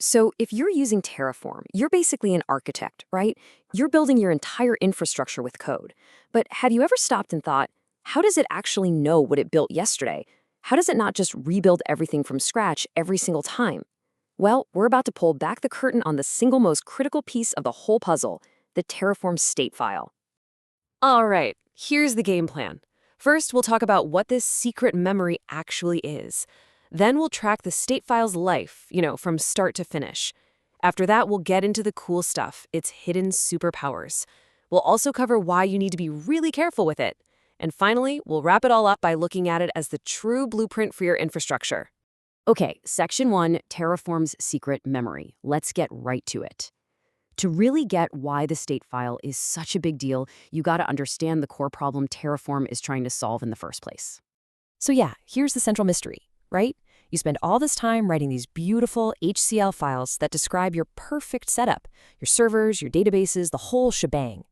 So if you're using Terraform, you're basically an architect, right? You're building your entire infrastructure with code. But have you ever stopped and thought, how does it actually know what it built yesterday? How does it not just rebuild everything from scratch every single time? Well, we're about to pull back the curtain on the single most critical piece of the whole puzzle, the Terraform state file. All right, here's the game plan. First, we'll talk about what this secret memory actually is. Then we'll track the state file's life, from start to finish. After that, we'll get into the cool stuff, its hidden superpowers. We'll also cover why you need to be really careful with it. And finally, we'll wrap it all up by looking at it as the true blueprint for your infrastructure. Okay, Section 1, Terraform's secret memory. Let's get right to it. To really get why the state file is such a big deal, you gotta understand the core problem Terraform is trying to solve in the first place. So yeah, here's the central mystery, right? You spend all this time writing these beautiful HCL files that describe your perfect setup, your servers, your databases, the whole shebang.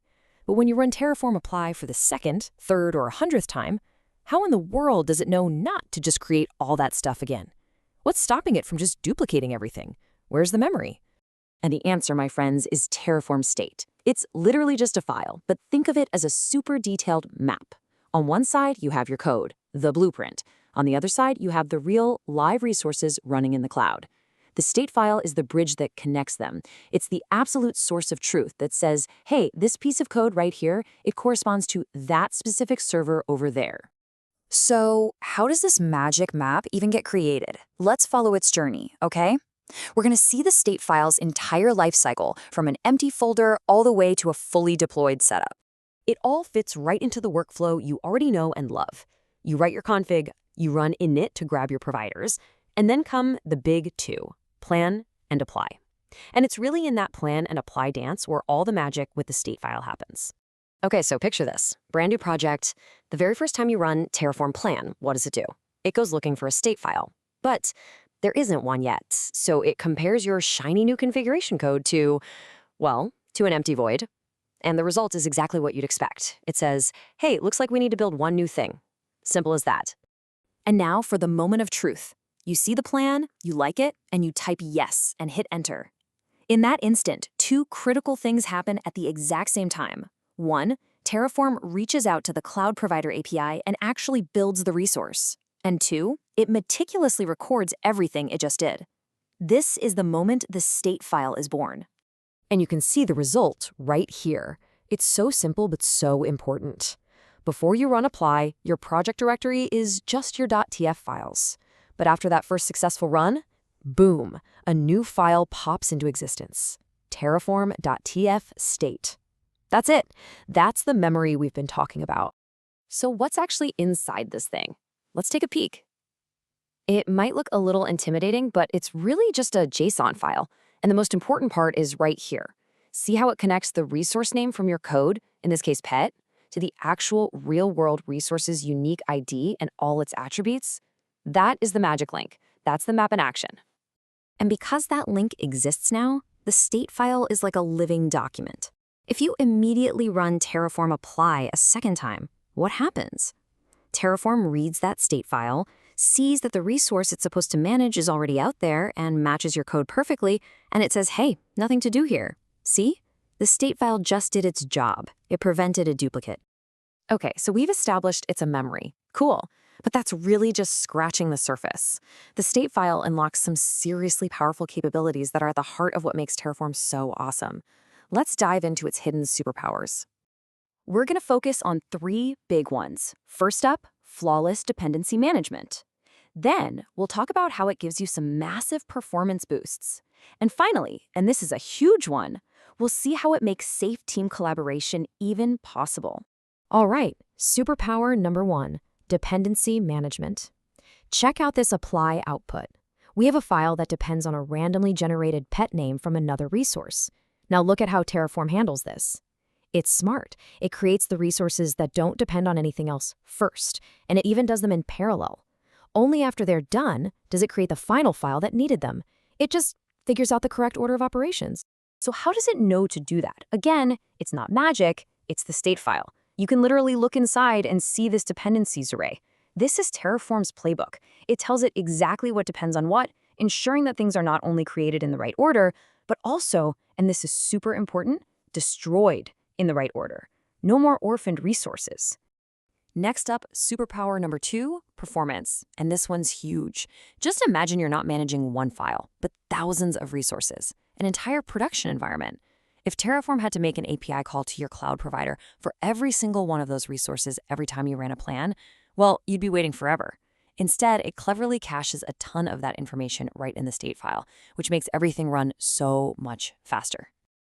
But when you run Terraform apply for the second, third, or 100th time, how in the world does it know not to just create all that stuff again? What's stopping it from just duplicating everything? Where's the memory? And the answer, my friends, is Terraform state. It's literally just a file, but think of it as a super detailed map. On one side, you have your code, the blueprint. On the other side, you have the real, live resources running in the cloud. The state file is the bridge that connects them. It's the absolute source of truth that says, hey, this piece of code right here, it corresponds to that specific server over there. So, how does this magic map even get created? Let's follow its journey, okay? We're going to see the state file's entire lifecycle from an empty folder all the way to a fully deployed setup. It all fits right into the workflow you already know and love. You write your config, you run init to grab your providers, and then come the big two, plan and apply. And it's really in that plan and apply dance where all the magic with the state file happens. Okay, so picture this. Brand new project. The very first time you run Terraform plan, what does it do? It goes looking for a state file. But there isn't one yet, so it compares your shiny new configuration code to an empty void. And the result is exactly what you'd expect. It says, hey, looks like we need to build one new thing. Simple as that. And now for the moment of truth. You see the plan, you like it, and you type yes and hit enter. In that instant, two critical things happen at the exact same time. One, Terraform reaches out to the cloud provider API and actually builds the resource. And two, it meticulously records everything it just did. This is the moment the state file is born. And you can see the result right here. It's so simple but so important. Before you run apply, your project directory is just your .tf files. But after that first successful run, boom, a new file pops into existence. Terraform.tfstate. That's it. That's the memory we've been talking about. So what's actually inside this thing? Let's take a peek. It might look a little intimidating, but it's really just a JSON file. And the most important part is right here. See how it connects the resource name from your code, in this case pet, to the actual real-world resource's unique ID and all its attributes? That is the magic link. That's the map in action. And because that link exists now, the state file is like a living document. If you immediately run Terraform apply a second time, what happens? Terraform reads that state file, sees that the resource it's supposed to manage is already out there and matches your code perfectly, and it says, hey, nothing to do here. See? The state file just did its job. It prevented a duplicate. Okay, so we've established it's a memory. Cool. But that's really just scratching the surface. The state file unlocks some seriously powerful capabilities that are at the heart of what makes Terraform so awesome. Let's dive into its hidden superpowers. We're going to focus on three big ones. First up, flawless dependency management. Then we'll talk about how it gives you some massive performance boosts. And finally, and this is a huge one, we'll see how it makes safe team collaboration even possible. All right, superpower number 1, dependency management. Check out this apply output. We have a file that depends on a randomly generated pet name from another resource. Now look at how Terraform handles this. It's smart. It creates the resources that don't depend on anything else first, and it even does them in parallel. Only after they're done does it create the final file that needed them. It just figures out the correct order of operations. So how does it know to do that? Again, it's not magic, it's the state file. You can literally look inside and see this dependencies array. This is Terraform's playbook. It tells it exactly what depends on what, ensuring that things are not only created in the right order, but also, and this is super important, destroyed in the right order. No more orphaned resources. Next up, superpower number 2, performance. And this one's huge. Just imagine you're not managing one file, but thousands of resources, an entire production environment. If Terraform had to make an API call to your cloud provider for every single one of those resources every time you ran a plan, well, you'd be waiting forever. Instead, it cleverly caches a ton of that information right in the state file, which makes everything run so much faster.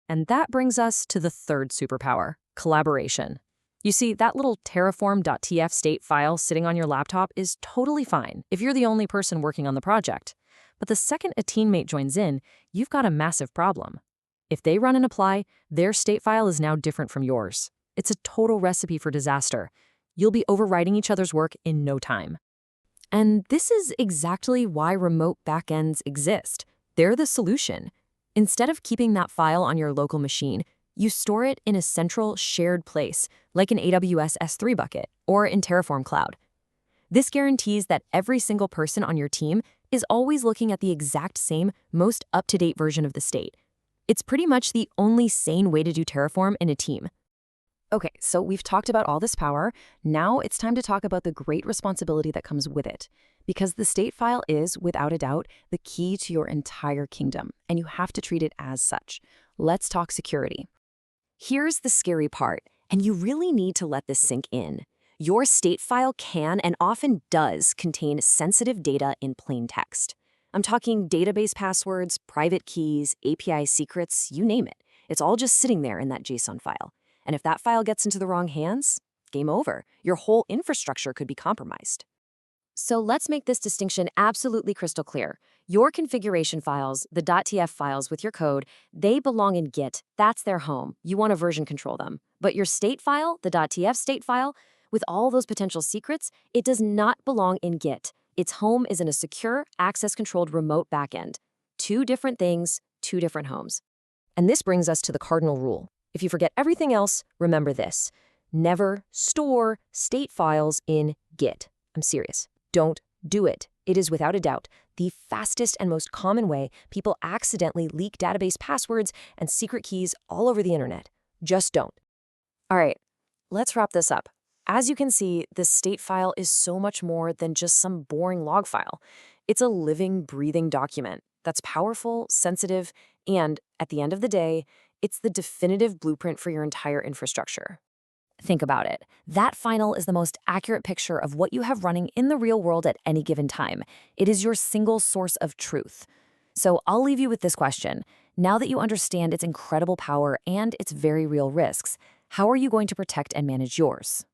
And that brings us to the third superpower, collaboration. You see, that little terraform.tfstate file sitting on your laptop is totally fine if you're the only person working on the project. But the second a teammate joins in, you've got a massive problem. If they run and apply, their state file is now different from yours. It's a total recipe for disaster. You'll be overwriting each other's work in no time. And this is exactly why remote backends exist. They're the solution. Instead of keeping that file on your local machine, you store it in a central shared place, like an AWS S3 bucket or in Terraform Cloud. This guarantees that every single person on your team is always looking at the exact same, most up-to-date version of the state. It's pretty much the only sane way to do Terraform in a team. Okay, so we've talked about all this power. Now it's time to talk about the great responsibility that comes with it. Because the state file is, without a doubt, the key to your entire kingdom, and you have to treat it as such. Let's talk security. Here's the scary part, and you really need to let this sink in. Your state file can and often does contain sensitive data in plain text. I'm talking database passwords, private keys, API secrets, you name it. It's all just sitting there in that JSON file. And if that file gets into the wrong hands, game over. Your whole infrastructure could be compromised. So let's make this distinction absolutely crystal clear. Your configuration files, the .tf files with your code, they belong in Git. That's their home. You want to version control them. But your state file, the .tfstate file, with all those potential secrets, it does not belong in Git. Its home is in a secure, access-controlled remote backend. Two different things, two different homes. And this brings us to the cardinal rule. If you forget everything else, remember this. Never store state files in Git. I'm serious. Don't do it. It is without a doubt the fastest and most common way people accidentally leak database passwords and secret keys all over the internet. Just don't. All right, let's wrap this up. As you can see, this state file is so much more than just some boring log file. It's a living, breathing document that's powerful, sensitive, and at the end of the day, it's the definitive blueprint for your entire infrastructure. Think about it. That file is the most accurate picture of what you have running in the real world at any given time. It is your single source of truth. So I'll leave you with this question. Now that you understand its incredible power and its very real risks, how are you going to protect and manage yours?